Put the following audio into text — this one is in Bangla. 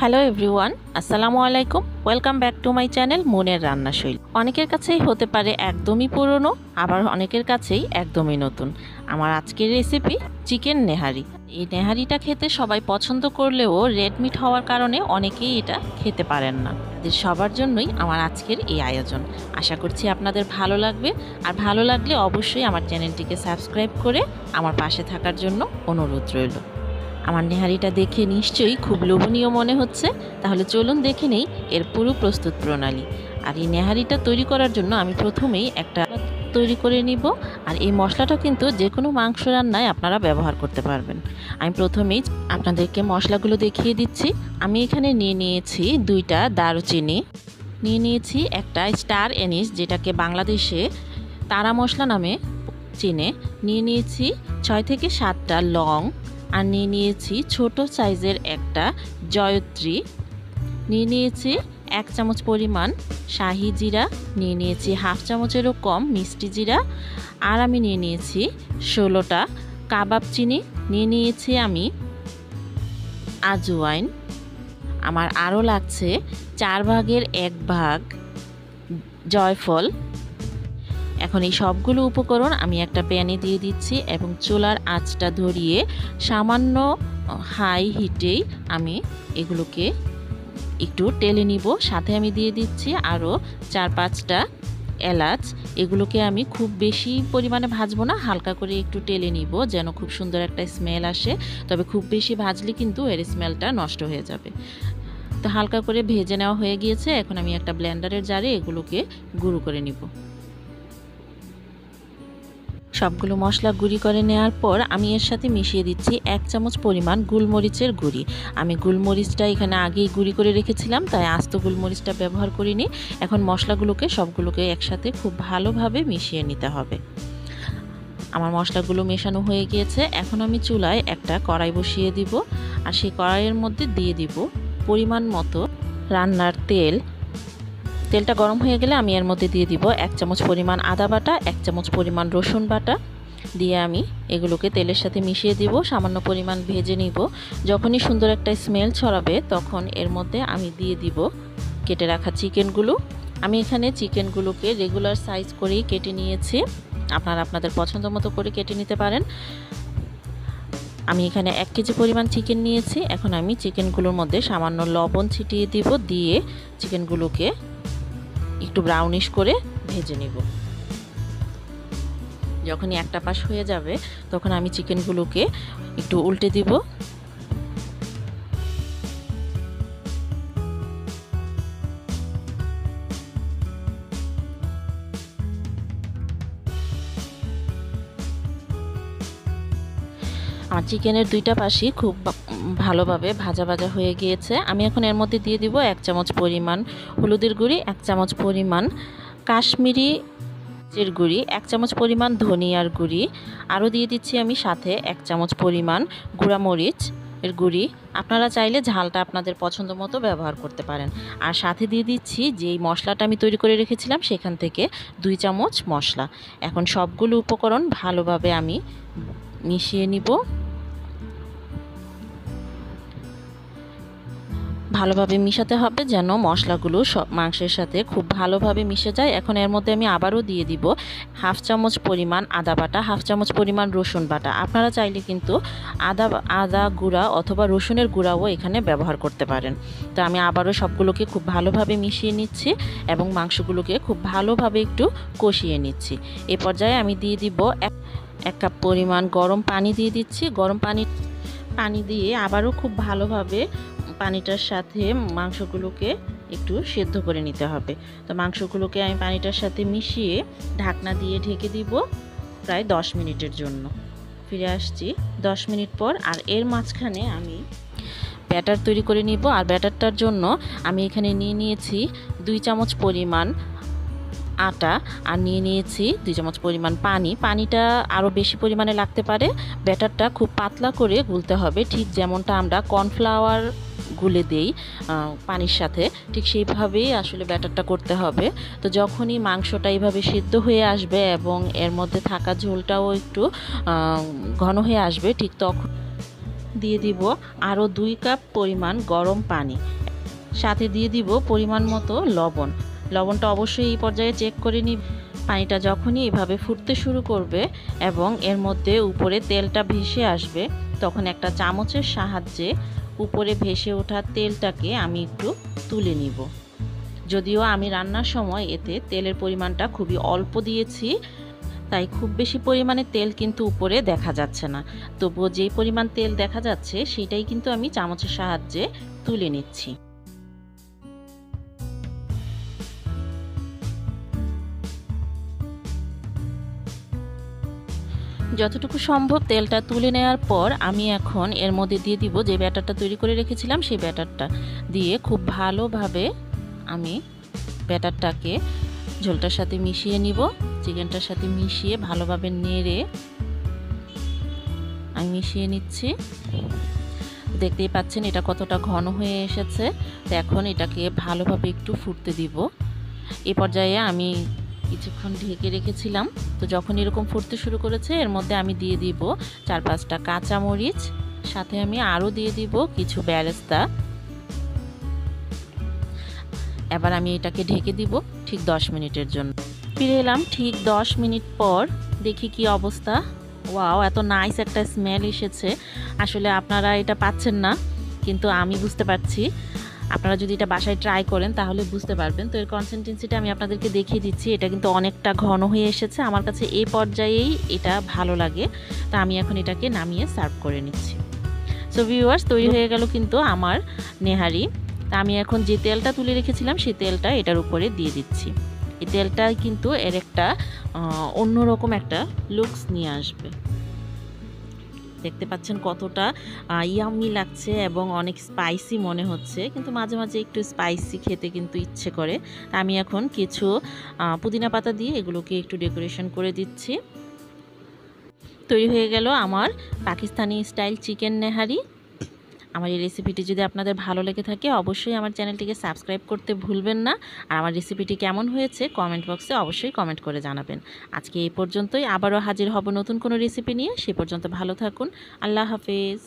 হ্যালো এভরিওয়ান, আসসালামুয়ালাইকুম। Welcome back to my channel মুনের রান্নাশৈলী। অনেকের কাছেই হতে পারে একদমই পুরনো, আবার অনেকের কাছেই একদমই নতুন। আমার আজকের রেসিপি চিকেন নেহারি। এই নেহারিটা খেতে সবাই পছন্দ করলেও রেড মিট হওয়ার কারণে অনেকেই এটা খেতে পারেন না। এদের সবার জন্যই আমার আজকের এই আয়োজন। আশা করছি আপনাদের ভালো লাগবে, আর ভালো লাগলে অবশ্যই আমার চ্যানেলটিকে সাবস্ক্রাইব করে আমার পাশে থাকার জন্য অনুরোধ রইল। আমার নেহারিটা দেখে নিশ্চয়ই খুব লোভনীয় মনে হচ্ছে, তাহলে চলুন দেখে নেই এর পুরো প্রস্তুত প্রণালী। আর এই নেহারিটা তৈরি করার জন্য আমি প্রথমেই একটা তৈরি করে নিব। আর এই মশলাটা কিন্তু যে কোনো মাংস রান্নায় আপনারা ব্যবহার করতে পারবেন। আমি প্রথমেই আপনাদেরকে মশলাগুলো দেখিয়ে দিচ্ছি। আমি এখানে নিয়ে নিয়েছি 2টা দারুচিনি, নিয়ে নিয়েছি একটা স্টার এনিস, যেটাকে বাংলাদেশে তারা মশলা নামে চেনে, নিয়ে নিয়েছি 6 থেকে 7টা লং, আর নিয়ে নিয়েছি ছোট সাইজের একটা জয়ত্রী, নিয়ে নিয়েছি 1 চামচ পরিমাণ শাহি জিরা, নিয়ে নিয়েছি 1/2 চামচেরও কম মিষ্টি জিরা, আর আমি নিয়ে নিয়েছি 16টা কাবাব চিনি, নিয়ে নিয়েছি আমি আজওয়াইন। আমার আরও লাগছে 4 ভাগের 1 ভাগ জয়ফল। এখন এই সবগুলো উপকরণ আমি একটা প্যানে দিয়ে দিচ্ছি এবং চুলার আঁচটা ধরিয়ে সামান্য হাই হিটেই আমি এগুলোকে একটু টেলে নিব। সাথে আমি দিয়ে দিচ্ছি আরও 4-5টা এলাচ। এগুলোকে আমি খুব বেশি পরিমাণে ভাজবো না, হালকা করে একটু টেলে নিব যেন খুব সুন্দর একটা স্মেল আসে। তবে খুব বেশি ভাজলে কিন্তু এর স্মেলটা নষ্ট হয়ে যাবে। তো হালকা করে ভেজে নেওয়া হয়ে গিয়েছে। এখন আমি একটা ব্লেন্ডারের জারে এগুলোকে গুঁড়ো করে নিব। সবগুলো মশলা গুঁড়ি করে নেওয়ার পর আমি এর সাথে মিশিয়ে দিচ্ছি 1 চামচ পরিমাণ গোলমরিচের গুঁড়ি। আমি গোলমরিচটা এখানে আগেই গুঁড়ি করে রেখেছিলাম, তাই আস্ত গোলমরিচটা ব্যবহার করিনি। এখন মশলাগুলোকে সবগুলোকে একসাথে খুব ভালোভাবে মিশিয়ে নিতে হবে। আমার মশলাগুলো মেশানো হয়ে গিয়েছে। এখন আমি চুলায় একটা কড়াই বসিয়ে দিব, আর সেই কড়াইয়ের মধ্যে দিয়ে দিব পরিমাণ মতো রান্নার তেল। তেলটা গরম হয়ে গেলে আমি এর মধ্যে দিয়ে দিব 1 চামচ পরিমাণ আদা বাটা, 1 চামচ পরিমাণ রসুন বাটা দিয়ে আমি এগুলোকে তেলের সাথে মিশিয়ে দিব। সামান্য পরিমাণ ভেজে নিব। যখনই সুন্দর একটা স্মেল ছড়াবে তখন এর মধ্যে আমি দিয়ে দিব কেটে রাখা চিকেনগুলো। আমি এখানে চিকেনগুলোকে রেগুলার সাইজ করেই কেটে নিয়েছি, আপনারা আপনাদের পছন্দ মতো করে কেটে নিতে পারেন। আমি এখানে 1 কেজি পরিমাণ চিকেন নিয়েছি। এখন আমি চিকেনগুলোর মধ্যে সামান্য লবণ ছিটিয়ে দিব, দিয়ে চিকেনগুলোকে একটু ব্রাউনিশ করে ভেজে নিব। যখনই একটা পাশ হয়ে যাবে তখন আমি চিকেনগুলোকে একটু উল্টে দিব। আমার চিকেনের 2টা পাশই খুব ভালোভাবে ভাজা ভাজা হয়ে গিয়েছে। আমি এখন এর মধ্যে দিয়ে দিব 1 চামচ পরিমাণ হলুদের গুঁড়ি, 1 চামচ পরিমাণ কাশ্মীরি গুঁড়ি, 1 চামচ পরিমাণ ধনিয়ার গুঁড়ি, আরও দিয়ে দিচ্ছি আমি সাথে 1 চামচ পরিমাণ গুঁড়ামরিচ এর গুঁড়ি। আপনারা চাইলে ঝালটা আপনাদের পছন্দ মতো ব্যবহার করতে পারেন। আর সাথে দিয়ে দিচ্ছি যেই মশলাটা আমি তৈরি করে রেখেছিলাম সেখান থেকে 2 চামচ মশলা। এখন সবগুলো উপকরণ ভালোভাবে আমি মিশিয়ে নিব। ভালোভাবে মিশাতে হবে যেন মশলাগুলো সব মাংসের সাথে খুব ভালোভাবে মিশে যায়। এখন এর মধ্যে আমি আবারও দিয়ে দিব 1/2 চামচ পরিমাণ আদা বাটা, 1/2 চামচ পরিমাণ রসুন বাটা। আপনারা চাইলে কিন্তু আদা গুঁড়া অথবা রসুনের গুঁড়াও এখানে ব্যবহার করতে পারেন। তো আমি আবারও সবগুলোকে খুব ভালোভাবে মিশিয়ে নিচ্ছি এবং মাংসগুলোকে খুব ভালোভাবে একটু কষিয়ে নিচ্ছি। এই পর্যায়ে আমি দিয়ে দিব 1 কাপ পরিমাণ গরম পানি দিয়ে দিচ্ছি। গরম পানি দিয়ে আবারও খুব ভালোভাবে পানিটার সাথে মাংসগুলোকে একটু সেদ্ধ করে নিতে হবে। তো মাংসগুলোকে আমি পানিটার সাথে মিশিয়ে ঢাকনা দিয়ে ঢেকে দিব প্রায় 10 মিনিটের জন্য। ফিরে আসছি 10 মিনিট পর। আর এর মাঝখানে আমি ব্যাটার তৈরি করে নিব। আর ব্যাটারটার জন্য আমি এখানে নিয়ে নিয়েছি 2 চামচ পরিমাণ আটা, আর নিয়ে নিয়েছি 2 চামচ পরিমাণ পানি। পানিটা আরও বেশি পরিমাণে লাগতে পারে। ব্যাটারটা খুব পাতলা করে গুলতে হবে, ঠিক যেমনটা আমরা কর্নফ্লাওয়ার গুলে দেই পানির সাথে, ঠিক সেইভাবেই আসলে ব্যাটারটা করতে হবে। তো যখনই মাংসটা এইভাবে সিদ্ধ হয়ে আসবে এবং এর মধ্যে থাকা ঝোলটাও একটু ঘন হয়ে আসবে, ঠিক তখন দিয়ে দিব আরও 2 কাপ পরিমাণ গরম পানি, সাথে দিয়ে দিব পরিমাণ মতো লবণ। লবণটা অবশ্যই এই পর্যায়ে চেক করে নিব। পানিটা যখনই এভাবে ফুটতে শুরু করবে এবং এর মধ্যে উপরে তেলটা ভেসে আসবে, তখন একটা চামচের সাহায্যে উপরে ভেসে ওঠা তেলটাকে আমি একটু তুলে নিব। যদিও আমি রান্নার সময় এতে তেলের পরিমাণটা খুবই অল্প দিয়েছি, তাই খুব বেশি পরিমাণে তেল কিন্তু উপরে দেখা যাচ্ছে না। তবুও যে পরিমাণ তেল দেখা যাচ্ছে সেটাই কিন্তু আমি চামচের সাহায্যে তুলে নিচ্ছি। যতটুকু সম্ভব তেলটা তুলে নেওয়ার পর আমি এখন এর মধ্যে দিয়ে দিব যে ব্যাটারটা তৈরি করে রেখেছিলাম, সেই ব্যাটারটা দিয়ে খুব ভালোভাবে আমি ব্যাটারটাকে ঝোলটার সাথে মিশিয়ে নিব। চিকেনটার সাথে মিশিয়ে ভালোভাবে নেড়ে আমি মিশিয়ে নিচ্ছি। দেখতেই পাচ্ছেন এটা কতটা ঘন হয়ে এসেছে। তো এখন এটাকে ভালোভাবে একটু ফুটতে দিব। এই পর্যায়ে আমি কিছুক্ষণ ঢেকে রেখেছিলাম। তো যখন এরকম ফুটতে শুরু করেছে এর মধ্যে আমি দিয়ে দিব 4-5টা কাঁচামরিচ, সাথে আমি আরও দিয়ে দিব কিছু বেরেস্তা। এবার আমি এটাকে ঢেকে দিব ঠিক 10 মিনিটের জন্য। ফিরে এলাম ঠিক 10 মিনিট পর, দেখি কি অবস্থা। ওয়াও, এত নাইস একটা স্মেল এসেছে। আসলে আপনারা এটা পাচ্ছেন না, কিন্তু আমি বুঝতে পারছি। আপনারা যদি এটা বাসায় ট্রাই করেন তাহলে বুঝতে পারবেন। তো এর কনসিস্টেন্সিটা আমি আপনাদেরকে দেখিয়ে দিচ্ছি। এটা কিন্তু অনেকটা ঘন হয়ে এসেছে। আমার কাছে এই পর্যায়েই এটা ভালো লাগে। তো আমি এখন এটাকে নামিয়ে সার্ভ করে নিচ্ছি। সো ভিউয়ার্স, তৈরি হয়ে গেল কিন্তু আমার নেহারি। তা আমি এখন যে তেলটা তুলে রেখেছিলাম সেই তেলটা এটার উপরে দিয়ে দিচ্ছি। এই তেলটা কিন্তু এর একটা অন্যরকম একটা লুকস নিয়ে আসবে। দেখতে পাচ্ছেন কতটা ইয়াম্মি লাগছে এবং অনেক স্পাইসি মনে হচ্ছে, কিন্তু মাঝে মাঝে একটু স্পাইসি খেতে কিন্তু ইচ্ছে করে। আমি এখন কিছু পুদিনা পাতা দিয়ে এগুলোকে একটু ডেকোরেশন করে দিচ্ছি। তৈরি হয়ে গেল আমার পাকিস্তানি স্টাইল চিকেন নেহারি। আমার এই রেসিপিটি যদি আপনাদের ভালো লেগে থাকে অবশ্যই আমার চ্যানেলটিকে সাবস্ক্রাইব করতে ভুলবেন না। আর আমার রেসিপিটি কেমন হয়েছে কমেন্ট বক্সে অবশ্যই কমেন্ট করে জানাবেন। আজকে এই পর্যন্তই, আবারও হাজির হব নতুন কোনো রেসিপি নিয়ে। সে পর্যন্ত ভালো থাকুন। আল্লাহ হাফেজ।